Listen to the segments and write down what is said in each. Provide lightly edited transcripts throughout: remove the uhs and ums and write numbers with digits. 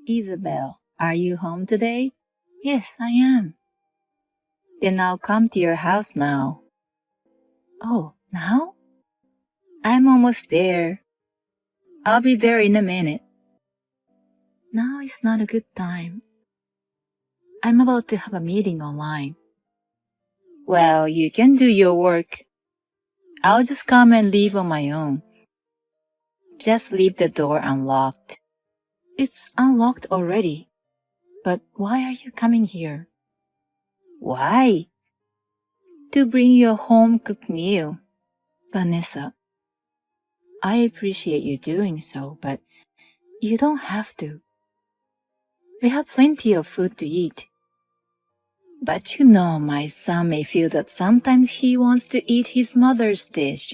Isabel, are you home today? Yes, I am. Then I'll come to your house now. Oh, now? I'm almost there. I'll be there in a minute. Now is not a good time. I'm about to have a meeting online. Well, you can do your work. I'll just come and leave on my own. Just leave the door unlocked. It's unlocked already. But why are you coming here? Why? To bring you a home-cooked meal. Vanessa, I appreciate you doing so, but you don't have to. We have plenty of food to eat. But you know, my son may feel that sometimes he wants to eat his mother's dish.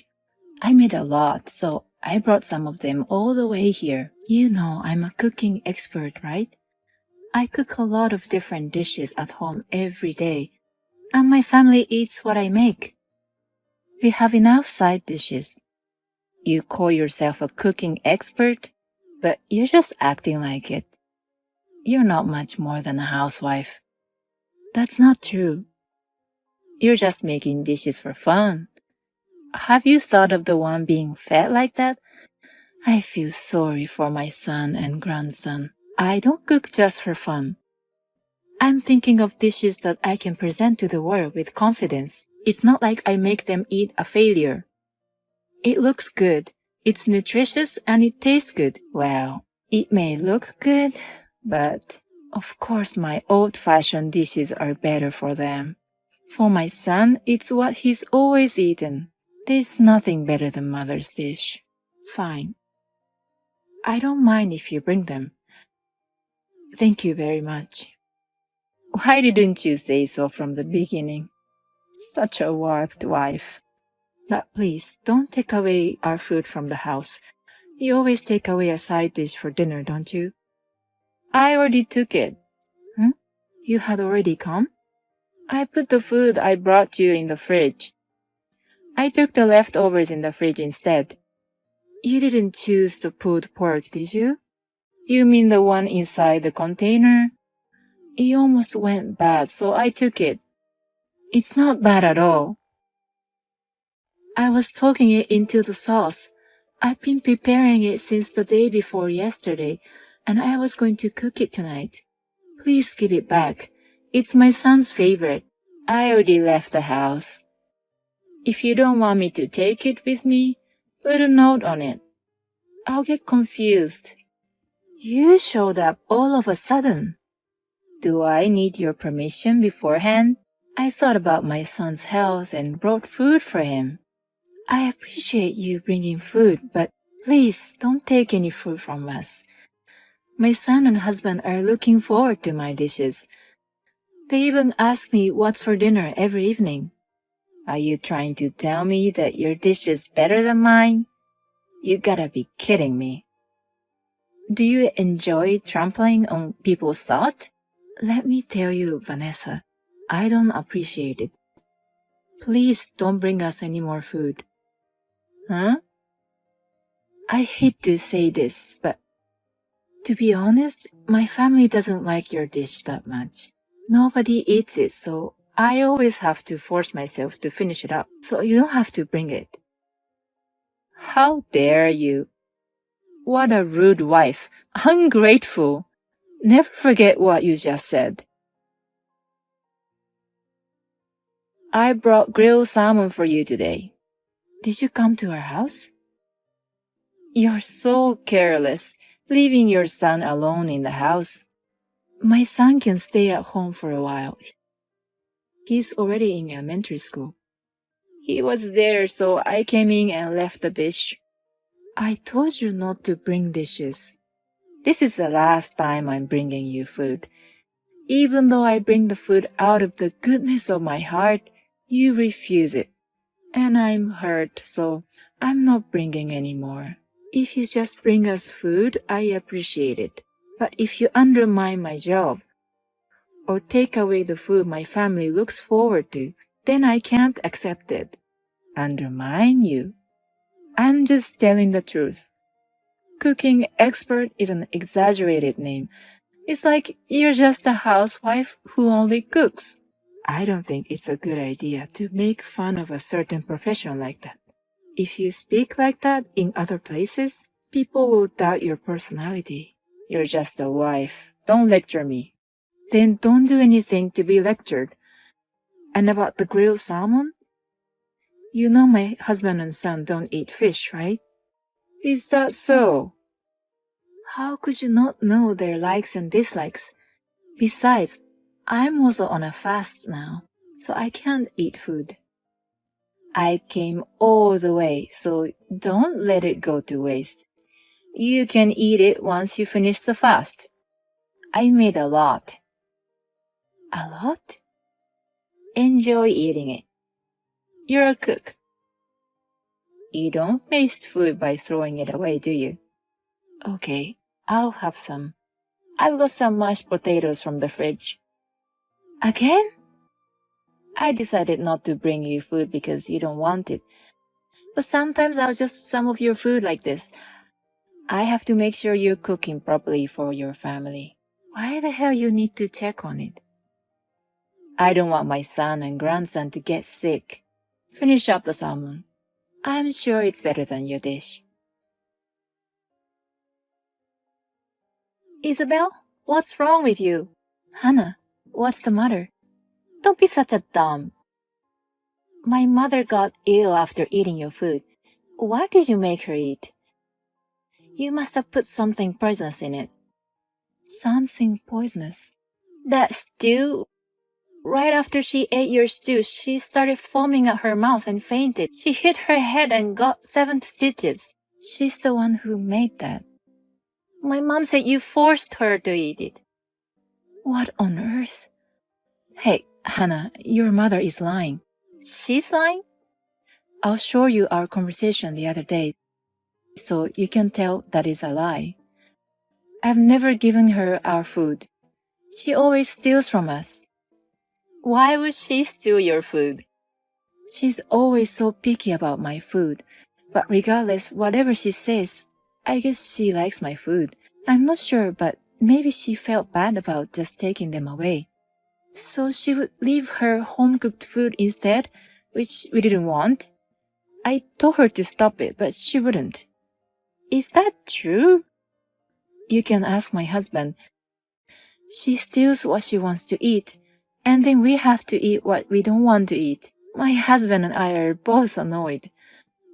I made a lot, so I brought some of them all the way here. You know, I'm a cooking expert, right? I cook a lot of different dishes at home every day, and my family eats what I make. We have enough side dishes. You call yourself a cooking expert, but you're just acting like it. You're not much more than a housewife. That's not true. You're just making dishes for fun. Have you thought of the one being fed like that? I feel sorry for my son and grandson. I don't cook just for fun. I'm thinking of dishes that I can present to the world with confidence. It's not like I make them eat a failure. It looks good, it's nutritious, and it tastes good. Well, it may look good, but of course my old-fashioned dishes are better for them. For my son, it's what he's always eaten. There's nothing better than mother's dish. Fine. I don't mind if you bring them. Thank you very much. Why didn't you say so from the beginning? Such a warped wife. But please, don't take away our food from the house. You always take away a side dish for dinner, don't you? I already took it. You had already come? I put the food I brought you in the fridge. I took the leftovers in the fridge instead. You didn't choose the pulled pork, did you? You mean the one inside the container? It almost went bad, so I took it. It's not bad at all. I was talking it into the sauce. I've been preparing it since the day before yesterday, and I was going to cook it tonight. Please give it back. It's my son's favorite. I already left the house. If you don't want me to take it with me, put a note on it. I'll get confused. You showed up all of a sudden. Do I need your permission beforehand? I thought about my son's health and brought food for him. I appreciate you bringing food, but please don't take any food from us. My son and husband are looking forward to my dishes. They even ask me what's for dinner every evening. Are you trying to tell me that your dish is better than mine? You gotta be kidding me. Do you enjoy trampling on people's thought? Let me tell you, Vanessa, I don't appreciate it. Please don't bring us any more food. Huh? I hate to say this, but to be honest, my family doesn't like your dish that much. Nobody eats it, so I always have to force myself to finish it up, so you don't have to bring it. How dare you? What a rude wife. Ungrateful. Never forget what you just said. I brought grilled salmon for you today. Did you come to our house? You're so careless, leaving your son alone in the house. My son can stay at home for a while. He's already in elementary school. He was there, so I came in and left the dish. I told you not to bring dishes. This is the last time I'm bringing you food. Even though I bring the food out of the goodness of my heart, you refuse it. And I'm hurt, so I'm not bringing any more. If you just bring us food, I appreciate it. But if you undermine my job, or take away the food my family looks forward to, then I can't accept it. Undermine you? I'm just telling the truth. Cooking expert is an exaggerated name. It's like you're just a housewife who only cooks. I don't think it's a good idea to make fun of a certain profession like that. If you speak like that in other places, people will doubt your personality. You're just a wife. Don't lecture me. Then don't do anything to be lectured. And about the grilled salmon? You know my husband and son don't eat fish, right? Is that so? How could you not know their likes and dislikes? Besides, I'm also on a fast now, so I can't eat food. I came all the way, so don't let it go to waste. You can eat it once you finish the fast. I made a lot. A lot? Enjoy eating it. You're a cook. You don't waste food by throwing it away, do you? Okay, I'll have some. I've got some mashed potatoes from the fridge. Again? I decided not to bring you food because you don't want it. But sometimes I'll just some of your food like this. I have to make sure you're cooking properly for your family. Why the hell you need to check on it? I don't want my son and grandson to get sick. Finish up the salmon. I'm sure it's better than your dish. Isabel, what's wrong with you? Hannah, what's the matter? Don't be such a dumb. My mother got ill after eating your food. What did you make her eat? You must have put something poisonous in it. Something poisonous? That stew? Right after she ate your stew, she started foaming at her mouth and fainted. She hit her head and got 7 stitches. She's the one who made that. My mom said you forced her to eat it. What on earth? Hey, Hannah, your mother is lying. She's lying? I'll show you our conversation the other day, so you can tell that is a lie. I've never given her our food. She always steals from us. Why would she steal your food? She's always so picky about my food. But regardless, whatever she says, I guess she likes my food. I'm not sure, but maybe she felt bad about just taking them away. So she would leave her home-cooked food instead, which we didn't want. I told her to stop it, but she wouldn't. Is that true? You can ask my husband. She steals what she wants to eat, and then we have to eat what we don't want to eat. My husband and I are both annoyed.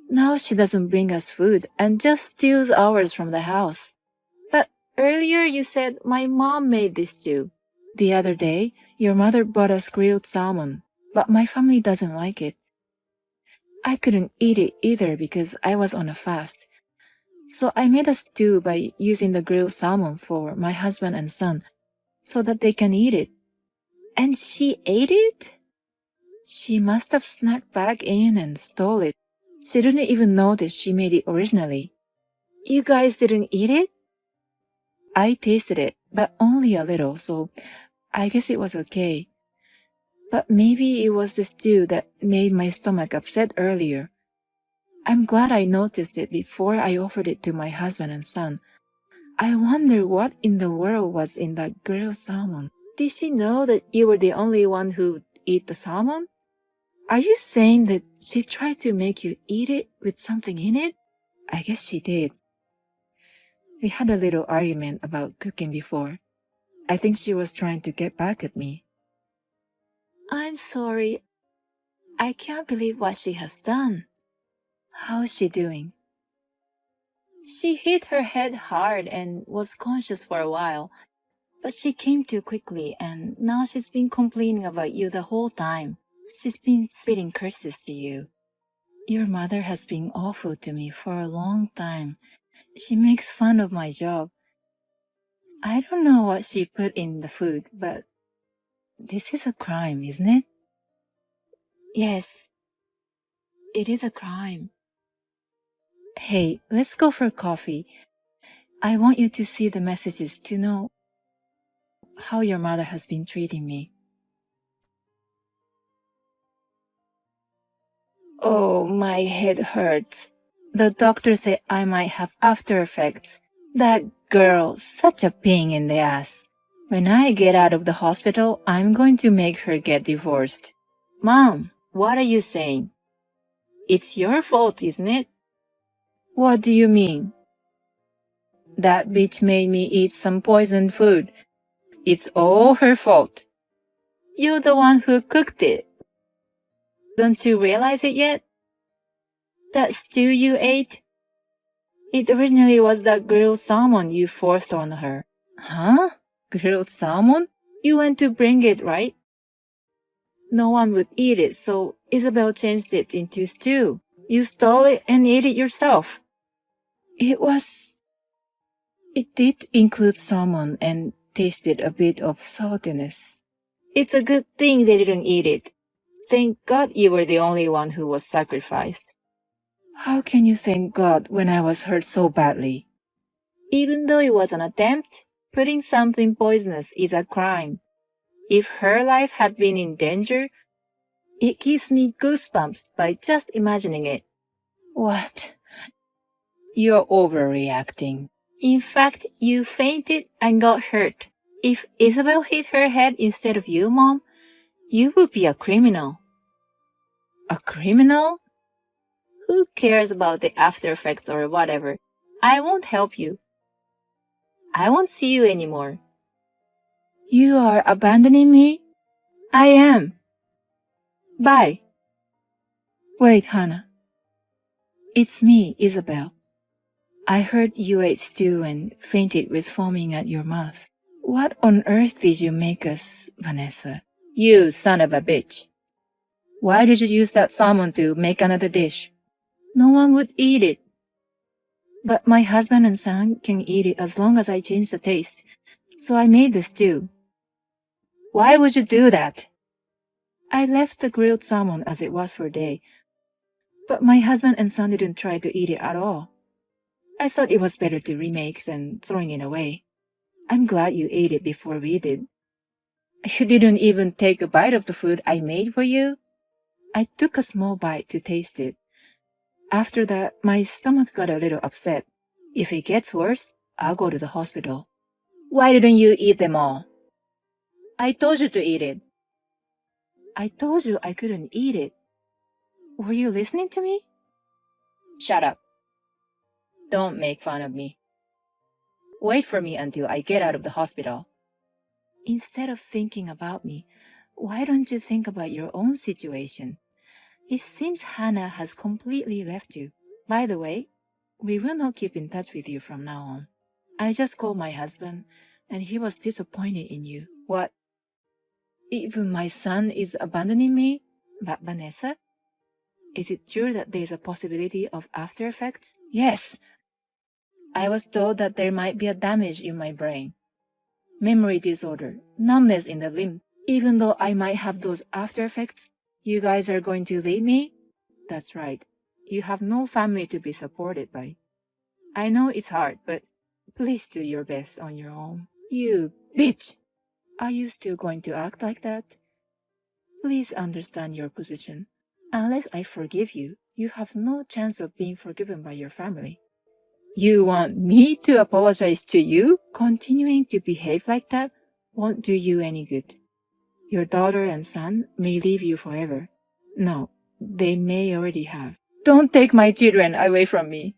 Now she doesn't bring us food and just steals ours from the house. But earlier you said my mom made this too. The other day, your mother brought us grilled salmon, but my family doesn't like it. I couldn't eat it either because I was on a fast. So I made a stew by using the grilled salmon for my husband and son so that they can eat it. And she ate it? She must have snuck back in and stole it. She didn't even notice she made it originally. You guys didn't eat it? I tasted it, but only a little, so I guess it was okay. But maybe it was the stew that made my stomach upset earlier. I'm glad I noticed it before I offered it to my husband and son. I wonder what in the world was in that grilled salmon. Did she know that you were the only one who'd eat the salmon? Are you saying that she tried to make you eat it with something in it? I guess she did. We had a little argument about cooking before. I think she was trying to get back at me. I'm sorry. I can't believe what she has done. How is she doing? She hit her head hard and was conscious for a while, but she came to quickly and now she's been complaining about you the whole time. She's been spitting curses to you. Your mother has been awful to me for a long time. She makes fun of my job. I don't know what she put in the food, but this is a crime, isn't it? Yes, it is a crime. Hey, let's go for coffee. I want you to see the messages to know how your mother has been treating me. Oh, my head hurts. The doctor said I might have after effects. That girl, such a pain in the ass. When I get out of the hospital, I'm going to make her get divorced. Mom, what are you saying? It's your fault, isn't it? What do you mean? That bitch made me eat some poisoned food. It's all her fault. You're the one who cooked it. Don't you realize it yet? That stew you ate? It originally was that grilled salmon you forced on her. Huh? Grilled salmon? You went to bring it, right? No one would eat it, so Isabel changed it into stew. You stole it and ate it yourself. It did include salmon and tasted a bit of saltiness. It's a good thing they didn't eat it. Thank God you were the only one who was sacrificed. How can you thank God when I was hurt so badly? Even though it was an attempt, putting something poisonous is a crime. If her life had been in danger, it gives me goosebumps by just imagining it. What? You're overreacting. In fact, you fainted and got hurt. If Isabel hit her head instead of you, Mom, you would be a criminal. A criminal? Who cares about the after effects or whatever? I won't help you. I won't see you anymore. You are abandoning me? I am. Bye. Wait, Hannah. It's me, Isabel. I heard you ate stew and fainted with foaming at your mouth. What on earth did you make us, Vanessa? You son of a bitch. Why did you use that salmon to make another dish? No one would eat it. But my husband and son can eat it as long as I change the taste. So I made the stew. Why would you do that? I left the grilled salmon as it was for a day. But my husband and son didn't try to eat it at all. I thought it was better to remake than throwing it away. I'm glad you ate it before we did. You didn't even take a bite of the food I made for you. I took a small bite to taste it. After that, my stomach got a little upset. If it gets worse, I'll go to the hospital. Why didn't you eat them all? I told you to eat it. I told you I couldn't eat it. Were you listening to me? Shut up. Don't make fun of me. Wait for me until I get out of the hospital. Instead of thinking about me, why don't you think about your own situation? It seems Hannah has completely left you. By the way, we will not keep in touch with you from now on. I just called my husband, and he was disappointed in you. What? Even my son is abandoning me? But Vanessa? Is it true that there is a possibility of after effects? Yes. I was told that there might be a damage in my brain. Memory disorder, numbness in the limb. Even though I might have those after effects, you guys are going to leave me? That's right. You have no family to be supported by. I know it's hard, but please do your best on your own. You bitch! Are you still going to act like that? Please understand your position. Unless I forgive you, you have no chance of being forgiven by your family. You want me to apologize to you? Continuing to behave like that won't do you any good. Your daughter and son may leave you forever. No, they may already have. Don't take my children away from me.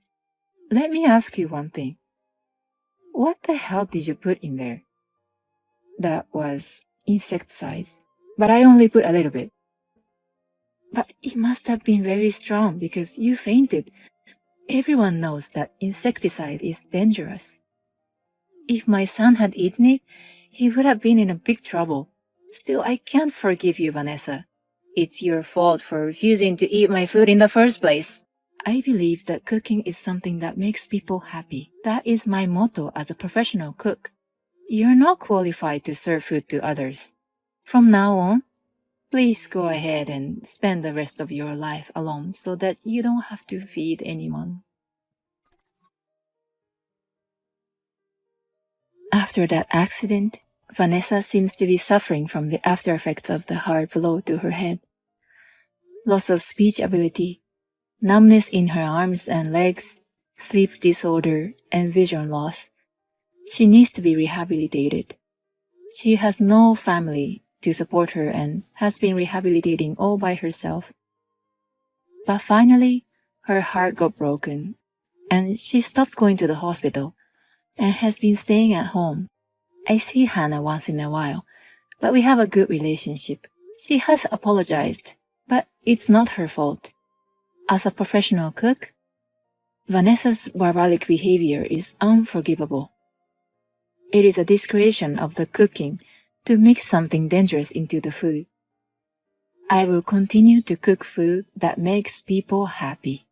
Let me ask you one thing. What the hell did you put in there? That was insecticides, but I only put a little bit. But it must have been very strong because you fainted. Everyone knows that insecticide is dangerous. If my son had eaten it, he would have been in a big trouble. Still, I can't forgive you, Vanessa. It's your fault for refusing to eat my food in the first place. I believe that cooking is something that makes people happy. That is my motto as a professional cook. You're not qualified to serve food to others. From now on, please go ahead and spend the rest of your life alone so that you don't have to feed anyone. After that accident, Vanessa seems to be suffering from the after effects of the hard blow to her head. Loss of speech ability, numbness in her arms and legs, sleep disorder, and vision loss. She needs to be rehabilitated. She has no family to support her and has been rehabilitating all by herself. But finally, her heart got broken and she stopped going to the hospital and has been staying at home. I see Hannah once in a while, but we have a good relationship. She has apologized, but it's not her fault. As a professional cook, Vanessa's barbaric behavior is unforgivable. It is a discretion of the cooking to mix something dangerous into the food. I will continue to cook food that makes people happy.